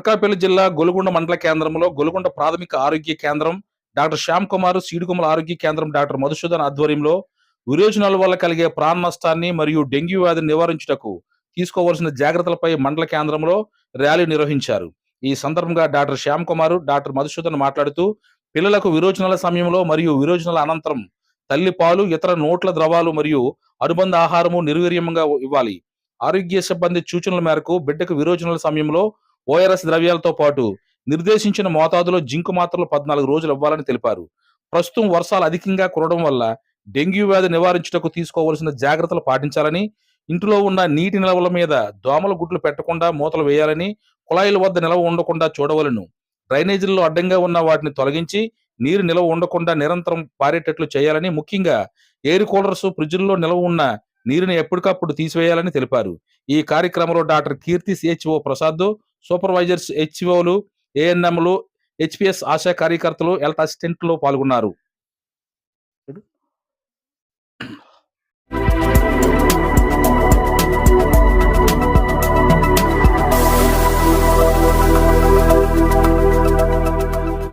అనకాపల్లి జిల్లా గొలుగొండ మండల కేంద్రంలో గొలుగొండ ప్రాథమిక ఆరోగ్య కేంద్రం, డాక్టర్ శ్యామ్ కుమార్, సీడుకొమ్మల ఆరోగ్య కేంద్రం, డాక్టర్ మధుసూదన్ ఆధ్వర్యంలో విరోచనాల వల్ల కలిగే ప్రాణ నష్టాన్ని మరియు డెంగ్యూ వ్యాధిని నివారించుటకు తీసుకోవాల్సిన జాగ్రత్తలపై మండల కేంద్రంలో ర్యాలీ నిర్వహించారు. ఈ సందర్భంగా డాక్టర్ శ్యామ్ కుమార్, డాక్టర్ మధుసూదన్ మాట్లాడుతూ, పిల్లలకు విరోచనాల సమయంలో మరియు విరోచనాల అనంతరం తల్లి పాలు, ఇతర నోట్ల ద్రవాలు మరియు అనుబంధ ఆహారము నిర్వీర్యంగా ఇవ్వాలి. ఆరోగ్య సిబ్బంది సూచనల మేరకు బిడ్డకు విరోచనాల సమయంలో ఓఆర్ఎస్ ద్రవ్యాలతో పాటు నిర్దేశించిన మోతాదులో జింకు మాత్రలు 14 రోజులు ఇవ్వాలని తెలిపారు. ప్రస్తుతం వర్షాలు అధికంగా కురవడం వల్ల డెంగ్యూ వ్యాధి నివారించుటకు తీసుకోవాల్సిన జాగ్రత్తలు పాటించాలని, ఇంటిలో ఉన్న నీటి నిల్వల మీద దోమల గుడ్లు పెట్టకుండా మూతలు వేయాలని, కుళాయిల వద్ద నిల్వ ఉండకుండా చూడవలను. డ్రైనేజీల్లో అడ్డంగా ఉన్న వాటిని తొలగించి నీరు నిల్వ ఉండకుండా నిరంతరం పారేటట్లు చేయాలని, ముఖ్యంగా ఎయిర్ కూలర్స్, ఫ్రిడ్జ్ల్లో నిల్వ ఉన్న నీరుని ఎప్పటికప్పుడు తీసివేయాలని తెలిపారు. ఈ కార్యక్రమంలో doctor Keerthi, CHO Prasad, supervisors, హెచ్ఓలు, ఏఎన్ఎంలు, హెచ్పిఎస్ ఆశా కార్యకర్తలు, హెల్త్ అసిస్టెంట్లు పాల్గొన్నారు.